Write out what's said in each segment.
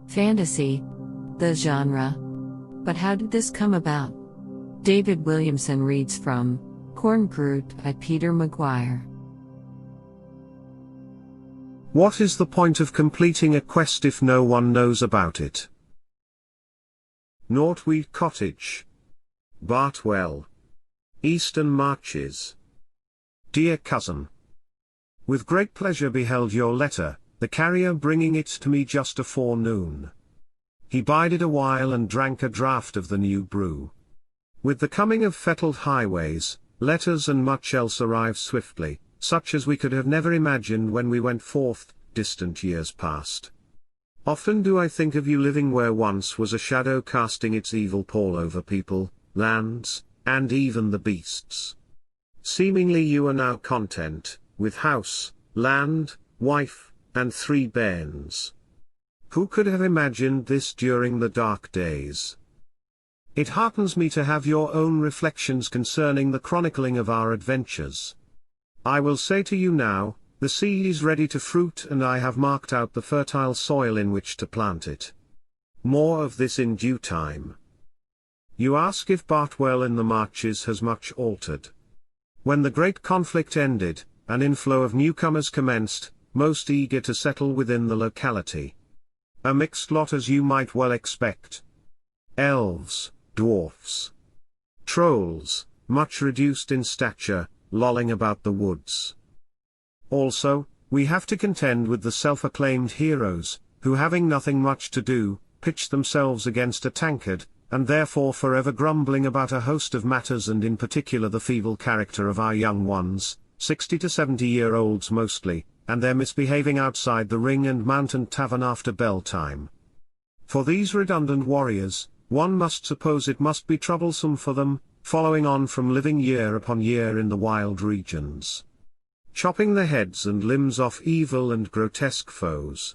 Fantasy, the genre. But how did this come about? David Williamson reads from Korngroot by Peter Maguire. What is the point of completing a quest if no one knows about it? Northweed Cottage. Bartwell. Eastern Marches. Dear Cousin, with great pleasure beheld your letter, the carrier bringing it to me just afore noon. He bided a while and drank a draught of the new brew. With the coming of fettled highways, letters and much else arrived swiftly, such as we could have never imagined when we went forth, distant years past. Often do I think of you living where once was a shadow casting its evil pall over people, lands, and even the beasts. Seemingly you are now content, with house, land, wife, and 3 bairns. Who could have imagined this during the dark days? It heartens me to have your own reflections concerning the chronicling of our adventures. I will say to you now, the seed is ready to fruit and I have marked out the fertile soil in which to plant it. More of this in due time. You ask if Bartwell in the Marches has much altered. When the great conflict ended, an inflow of newcomers commenced, most eager to settle within the locality. A mixed lot as you might well expect. Elves, dwarfs, trolls, much reduced in stature, lolling about the woods. Also, we have to contend with the self-acclaimed heroes, who having nothing much to do, pitch themselves against a tankard, and therefore forever grumbling about a host of matters and in particular the feeble character of our young ones, 60 to 70-year-olds mostly, and their misbehaving outside the Ring and Mountain Tavern after bell time. For these redundant warriors, one must suppose it must be troublesome for them, following on from living year upon year in the wild regions, chopping the heads and limbs off evil and grotesque foes,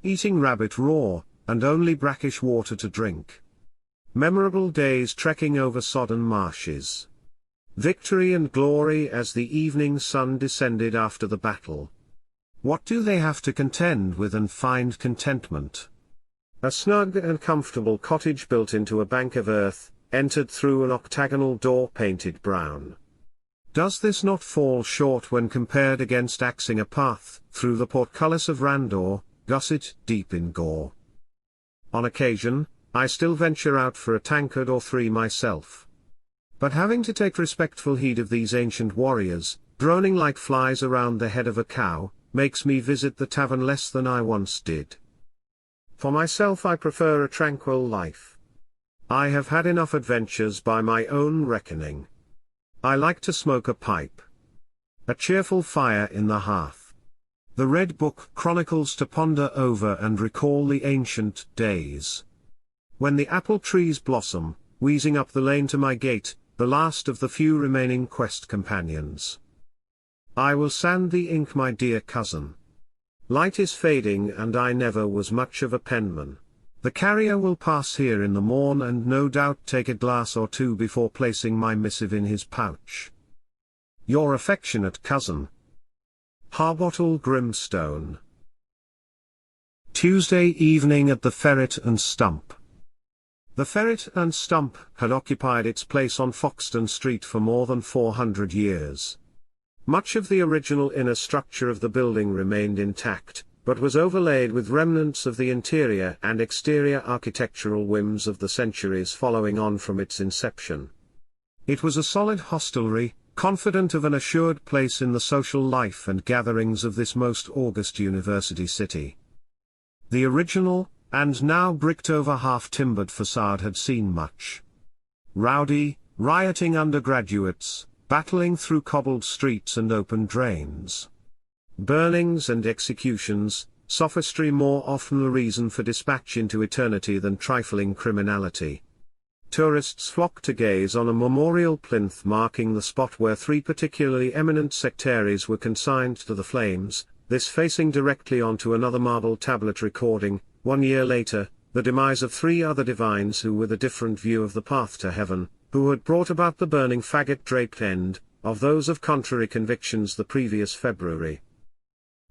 eating rabbit raw, and only brackish water to drink. Memorable days trekking over sodden marshes. Victory and glory as the evening sun descended after the battle. What do they have to contend with and find contentment? A snug and comfortable cottage built into a bank of earth, entered through an octagonal door painted brown. Does this not fall short when compared against axing a path through the portcullis of Randor, gusset deep in gore? On occasion, I still venture out for a tankard or 3 myself. But having to take respectful heed of these ancient warriors, droning like flies around the head of a cow, makes me visit the tavern less than I once did. For myself I prefer a tranquil life. I have had enough adventures by my own reckoning. I like to smoke a pipe. A cheerful fire in the hearth. The Red Book chronicles to ponder over and recall the ancient days. When the apple trees blossom, wheezing up the lane to my gate, the last of the few remaining quest companions. I will sand the ink, my dear cousin. Light is fading and I never was much of a penman. The carrier will pass here in the morn and no doubt take a glass or 2 before placing my missive in his pouch. Your affectionate cousin, Harbottle Grimstone. Tuesday evening at the Ferret and Stump. The Ferret and Stump had occupied its place on Foxton Street for more than 400 years. Much of the original inner structure of the building remained intact, but was overlaid with remnants of the interior and exterior architectural whims of the centuries following on from its inception. It was a solid hostelry, confident of an assured place in the social life and gatherings of this most august university city. The original, and now bricked-over half-timbered facade had seen much rowdy, rioting undergraduates, battling through cobbled streets and open drains. Burnings and executions, sophistry more often the reason for dispatch into eternity than trifling criminality. Tourists flock to gaze on a memorial plinth marking the spot where 3 particularly eminent sectaries were consigned to the flames, this facing directly onto another marble tablet recording, 1 year later, the demise of 3 other divines who with a different view of the path to heaven, who had brought about the burning faggot-draped end, of those of contrary convictions the previous February.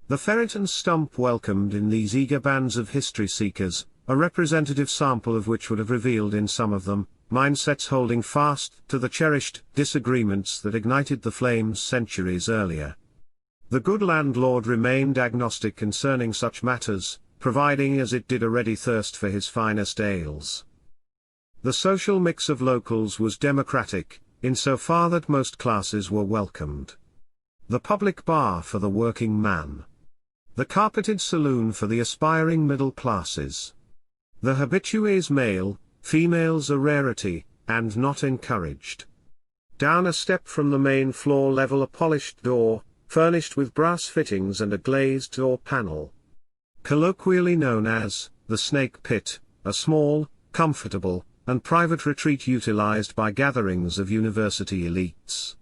The Ferret and Stump welcomed in these eager bands of history-seekers, a representative sample of which would have revealed in some of them, mindsets holding fast to the cherished disagreements that ignited the flames centuries earlier. The good landlord remained agnostic concerning such matters, providing as it did a ready thirst for his finest ales. The social mix of locals was democratic, insofar that most classes were welcomed. The public bar for the working man. The carpeted saloon for the aspiring middle classes. The habitués male, females a rarity, and not encouraged. Down a step from the main floor level a polished door, furnished with brass fittings and a glazed door panel. Colloquially known as the Snake Pit, a small, comfortable, and private retreat utilized by gatherings of university elites.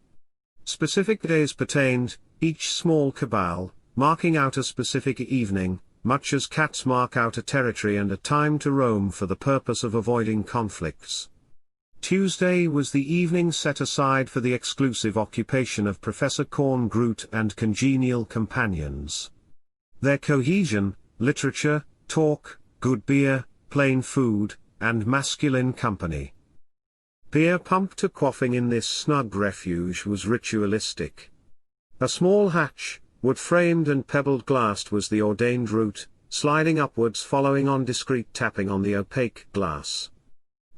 Specific days pertained, each small cabal, marking out a specific evening, much as cats mark out a territory and a time to roam for the purpose of avoiding conflicts. Tuesday was the evening set aside for the exclusive occupation of Professor Korngroot and congenial companions. Their cohesion, literature, talk, good beer, plain food, and masculine company. Beer pumped to quaffing in this snug refuge was ritualistic. A small hatch, wood-framed and pebbled-glassed was the ordained route, sliding upwards following on discreet tapping on the opaque glass.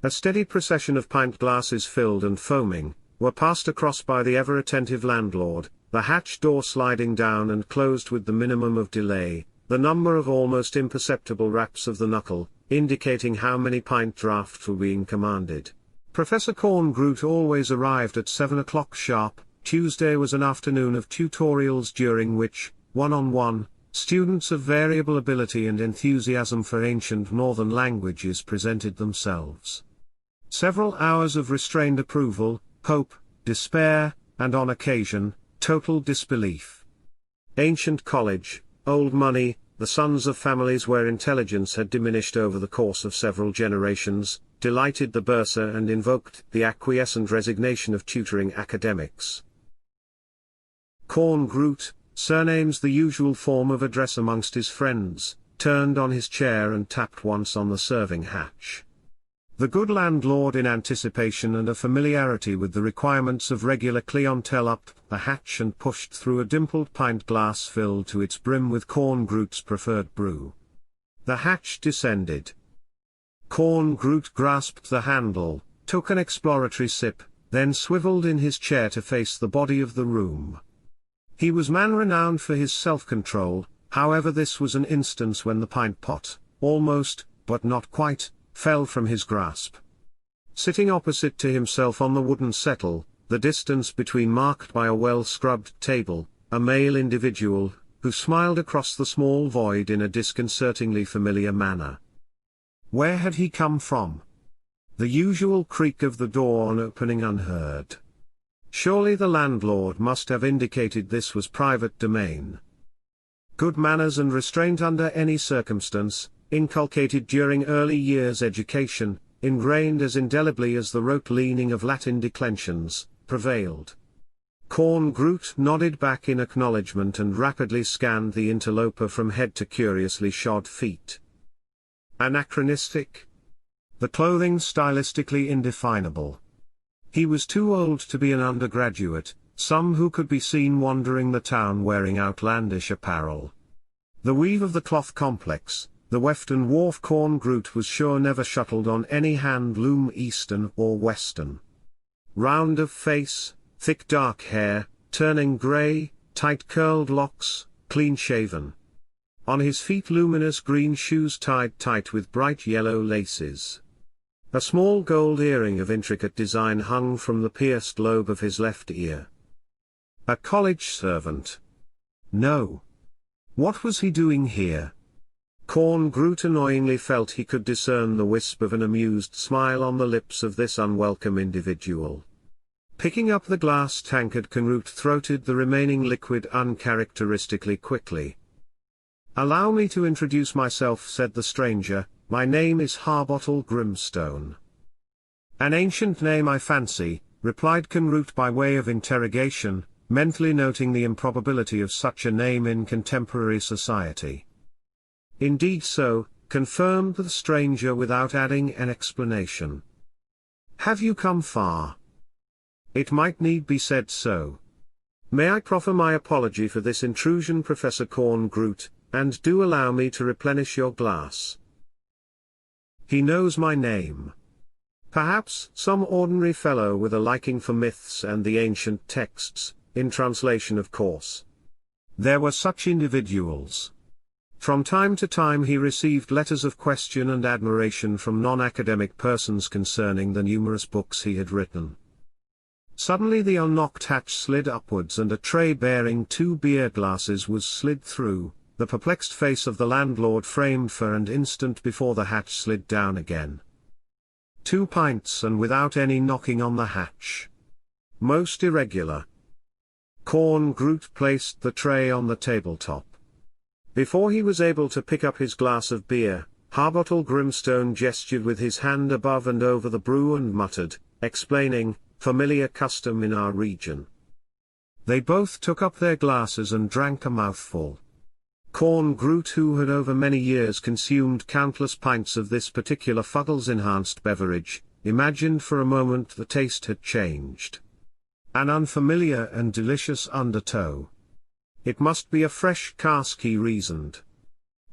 A steady procession of pint glasses filled and foaming, were passed across by the ever-attentive landlord, the hatch door sliding down and closed with the minimum of delay, the number of almost imperceptible raps of the knuckle, indicating how many pint draughts were being commanded. Professor Korngroot always arrived at 7 o'clock sharp. Tuesday was an afternoon of tutorials during which, one-on-one, students of variable ability and enthusiasm for ancient northern languages presented themselves. Several hours of restrained approval, hope, despair, and on occasion, total disbelief. Ancient college, old money, the sons of families where intelligence had diminished over the course of several generations, delighted the bursar and invoked the acquiescent resignation of tutoring academics. Korngroot, surnames the usual form of address amongst his friends, turned on his chair and tapped once on the serving hatch. The good landlord, in anticipation and a familiarity with the requirements of regular clientele, upped the hatch and pushed through a dimpled pint glass filled to its brim with Korngroot's preferred brew. The hatch descended. Korngroot grasped the handle, took an exploratory sip, then swiveled in his chair to face the body of the room. He was man renowned for his self-control, however this was an instance when the pint pot, almost, but not quite, fell from his grasp. Sitting opposite to himself on the wooden settle, the distance between marked by a well-scrubbed table, a male individual, who smiled across the small void in a disconcertingly familiar manner. Where had he come from? The usual creak of the door on opening unheard. Surely the landlord must have indicated this was private domain. Good manners and restraint under any circumstance, inculcated during early years education, ingrained as indelibly as the rote leaning of Latin declensions, prevailed. Korngroot nodded back in acknowledgement and rapidly scanned the interloper from head to curiously shod feet. Anachronistic? The clothing stylistically indefinable. He was too old to be an undergraduate, some who could be seen wandering the town wearing outlandish apparel. The weave of the cloth complex, the weft and wharf Korngroot was sure never shuttled on any hand loom Eastern or Western. Round of face, thick dark hair, turning grey, tight curled locks, clean shaven. On his feet luminous green shoes tied tight with bright yellow laces. A small gold earring of intricate design hung from the pierced lobe of his left ear. A college servant? No. What was he doing here? Korngroot annoyingly felt he could discern the wisp of an amused smile on the lips of this unwelcome individual. Picking up the glass tankard, Krongroot throated the remaining liquid uncharacteristically quickly. "Allow me to introduce myself," said the stranger. "My name is Harbottle Grimstone." "An ancient name, I fancy," replied Krongroot by way of interrogation, mentally noting the improbability of such a name in contemporary society. "Indeed so, confirmed the stranger without adding an explanation. "Have you come far? It might need be said so. May I proffer my apology for this intrusion, Professor Korngroot, and do allow me to replenish your glass." He knows my name. Perhaps some ordinary fellow with a liking for myths and the ancient texts, in translation of course. There were such individuals. From time to time he received letters of question and admiration from non-academic persons concerning the numerous books he had written. Suddenly the unlocked hatch slid upwards and a tray bearing 2 beer glasses was slid through, the perplexed face of the landlord framed for an instant before the hatch slid down again. 2 pints and without any knocking on the hatch. Most irregular. Korngroot placed the tray on the tabletop. Before he was able to pick up his glass of beer, Harbottle Grimstone gestured with his hand above and over the brew and muttered, explaining, "Familiar custom in our region." They both took up their glasses and drank a mouthful. Korngroot, who had over many years consumed countless pints of this particular Fuggles-enhanced beverage, imagined for a moment the taste had changed. An unfamiliar and delicious undertow. It must be a fresh cask, he reasoned.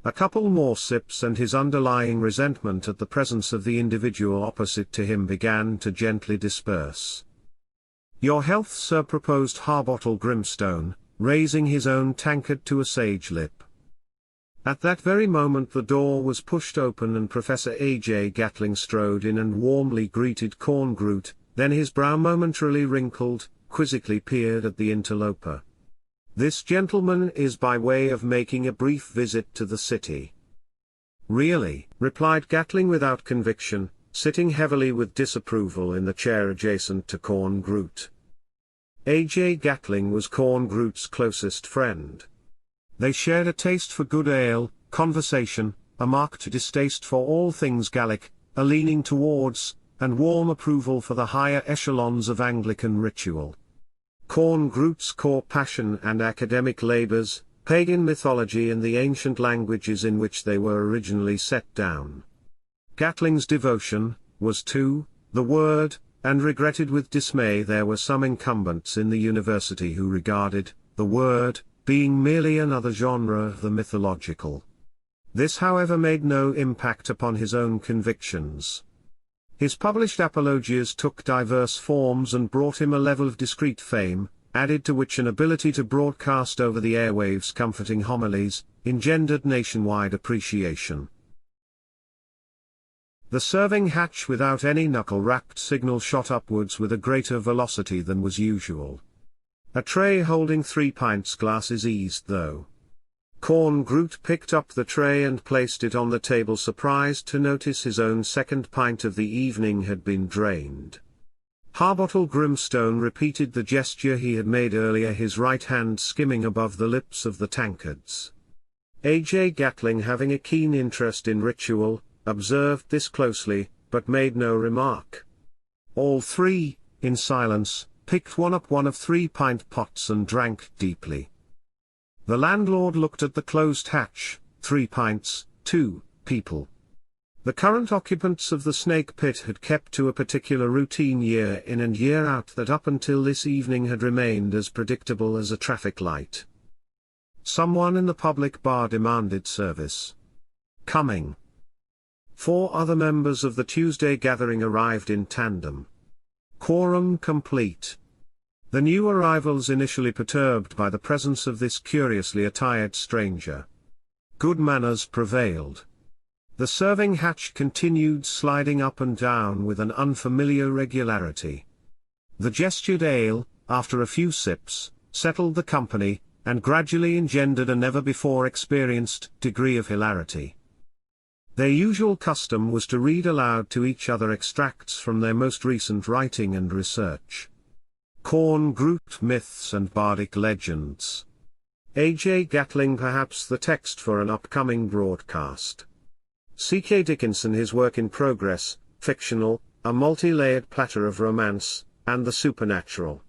A couple more sips and his underlying resentment at the presence of the individual opposite to him began to gently disperse. "Your health, sir," proposed Harbottle Grimstone, raising his own tankard to a sage lip. At that very moment the door was pushed open and Professor A.J. Gatling strode in and warmly greeted Korngroot, then his brow momentarily wrinkled, quizzically peered at the interloper. "This gentleman is by way of making a brief visit to the city." "Really?" replied Gatling without conviction, sitting heavily with disapproval in the chair adjacent to Korngroot. A.J. Gatling was Korngroot's closest friend. They shared a taste for good ale, conversation, a marked distaste for all things Gallic, a leaning towards, and warm approval for the higher echelons of Anglican ritual. Korngroot's core passion and academic labors, pagan mythology and the ancient languages in which they were originally set down. Gatling's devotion was to the word, and regretted with dismay there were some incumbents in the university who regarded the word being merely another genre of the mythological. This, however, made no impact upon his own convictions. His published apologias took diverse forms and brought him a level of discreet fame, added to which an ability to broadcast over the airwaves comforting homilies, engendered nationwide appreciation. The serving hatch without any knuckle-rapped signal shot upwards with a greater velocity than was usual. A tray holding 3 pints glasses eased though. Korngroot picked up the tray and placed it on the table, surprised to notice his own second pint of the evening had been drained. Harbottle Grimstone repeated the gesture he had made earlier, his right hand skimming above the lips of the tankards. A.J. Gatling, having a keen interest in ritual, observed this closely, but made no remark. All three, in silence, picked one of 3-pint pots and drank deeply. The landlord looked at the closed hatch. 3 pints, 2 people. The current occupants of the snake pit had kept to a particular routine year in and year out that up until this evening had remained as predictable as a traffic light. Someone in the public bar demanded service. Coming. 4 other members of the Tuesday gathering arrived in tandem. Quorum complete. The new arrivals initially perturbed by the presence of this curiously attired stranger. Good manners prevailed. The serving hatch continued sliding up and down with an unfamiliar regularity. The gestured ale, after a few sips, settled the company, and gradually engendered a never-before-experienced degree of hilarity. Their usual custom was to read aloud to each other extracts from their most recent writing and research. Korngroot myths and bardic legends. A.J. Gatling perhaps the text for an upcoming broadcast. C.K. Dickinson his work in progress, fictional, a multi-layered platter of romance, and the supernatural.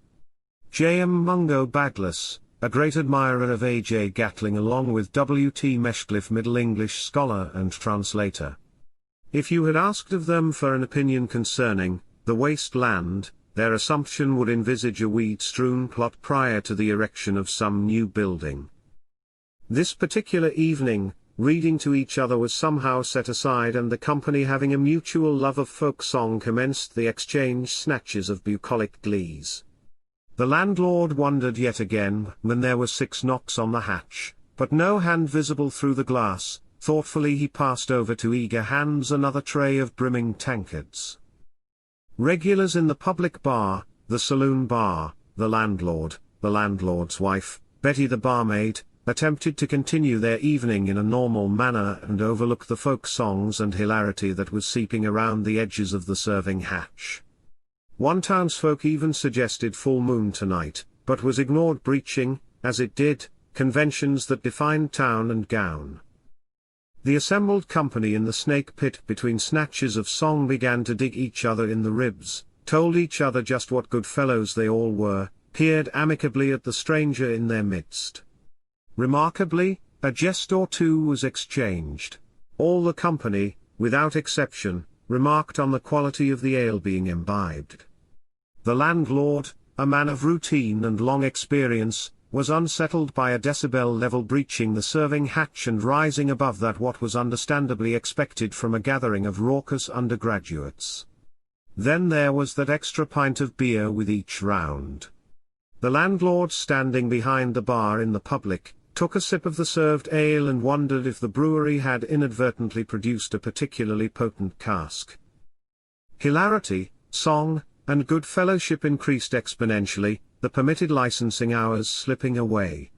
J.M. Mungo Baglas, a great admirer of A.J. Gatling along with W.T. Meshcliffe, Middle English scholar and translator. If you had asked of them for an opinion concerning the waste land, their assumption would envisage a weed-strewn plot prior to the erection of some new building. This particular evening, reading to each other was somehow set aside, and the company, having a mutual love of folk song, commenced the exchange snatches of bucolic glees. The landlord wondered yet again when there were 6 knocks on the hatch, but no hand visible through the glass. Thoughtfully he passed over to eager hands another tray of brimming tankards. Regulars in the public bar, the saloon bar, the landlord's wife, Betty the barmaid, attempted to continue their evening in a normal manner and overlook the folk songs and hilarity that was seeping around the edges of the serving hatch. One townsfolk even suggested full moon tonight, but was ignored, breaching, as it did, conventions that defined town and gown. The assembled company in the snake pit between snatches of song began to dig each other in the ribs, told each other just what good fellows they all were, peered amicably at the stranger in their midst. Remarkably, a jest or two was exchanged. All the company, without exception, remarked on the quality of the ale being imbibed. The landlord, a man of routine and long experience, was unsettled by a decibel level breaching the serving hatch and rising above that what was understandably expected from a gathering of raucous undergraduates. Then there was that extra pint of beer with each round. The landlord, standing behind the bar in the public, took a sip of the served ale and wondered if the brewery had inadvertently produced a particularly potent cask. Hilarity, song, and good fellowship increased exponentially, the permitted licensing hours slipping away.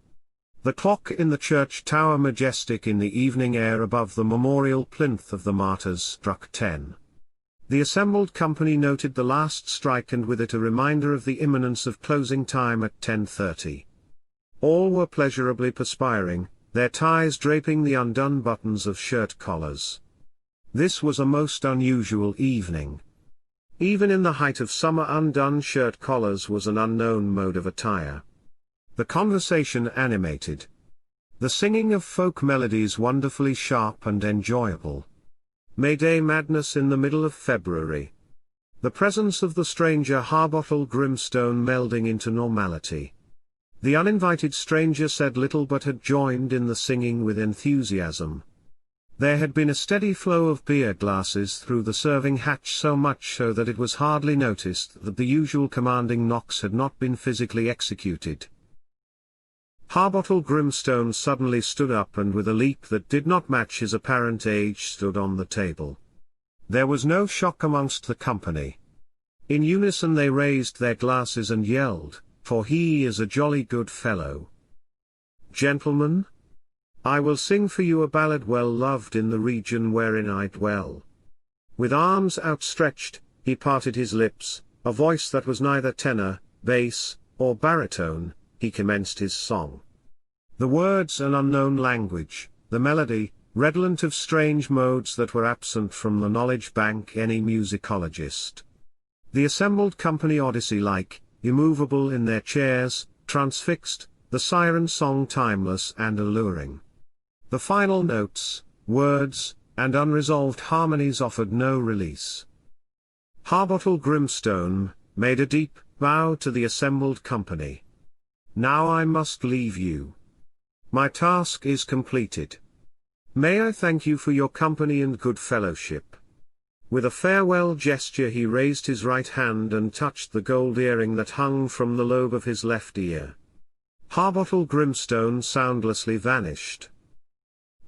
The clock in the church tower, majestic in the evening air above the memorial plinth of the martyrs, struck 10. The assembled company noted the last strike, and with it a reminder of the imminence of closing time at 10:30. All were pleasurably perspiring, their ties draping the undone buttons of shirt collars. This was a most unusual evening. Even in the height of summer, undone shirt collars was an unknown mode of attire. The conversation animated. The singing of folk melodies wonderfully sharp and enjoyable. May Day madness in the middle of February. The presence of the stranger Harbottle Grimstone melding into normality. The uninvited stranger said little but had joined in the singing with enthusiasm. There had been a steady flow of beer glasses through the serving hatch, so much so that it was hardly noticed that the usual commanding knocks had not been physically executed. Harbottle Grimstone suddenly stood up and with a leap that did not match his apparent age stood on the table. There was no shock amongst the company. In unison they raised their glasses and yelled, "For he is a jolly good fellow. Gentlemen, I will sing for you a ballad well loved in the region wherein I dwell." With arms outstretched, he parted his lips, a voice that was neither tenor, bass, or baritone, he commenced his song. The words an unknown language, the melody, redolent of strange modes that were absent from the knowledge bank any musicologist. The assembled company Odyssey-like, immovable in their chairs, transfixed, the siren song timeless and alluring. The final notes, words, and unresolved harmonies offered no release. Harbottle Grimstone made a deep bow to the assembled company. "Now I must leave you. My task is completed. May I thank you for your company and good fellowship." With a farewell gesture he raised his right hand and touched the gold earring that hung from the lobe of his left ear. Harbottle Grimstone soundlessly vanished.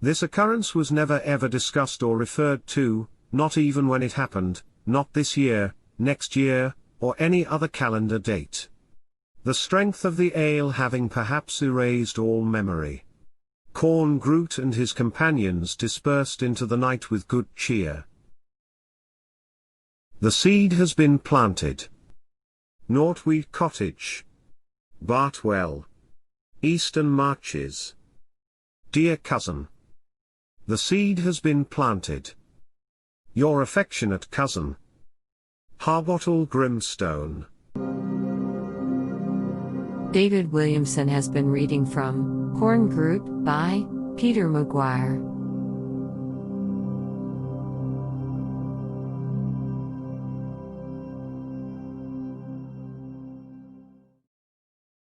This occurrence was never ever discussed or referred to, not even when it happened, not this year, next year, or any other calendar date. The strength of the ale having perhaps erased all memory. Korngroot and his companions dispersed into the night with good cheer. The seed has been planted. Northweed Cottage, Bartwell, Eastern Marches. Dear cousin. The seed has been planted. Your affectionate cousin, Harbottle Grimstone. David Williamson has been reading from Korngroot by Peter Maguire.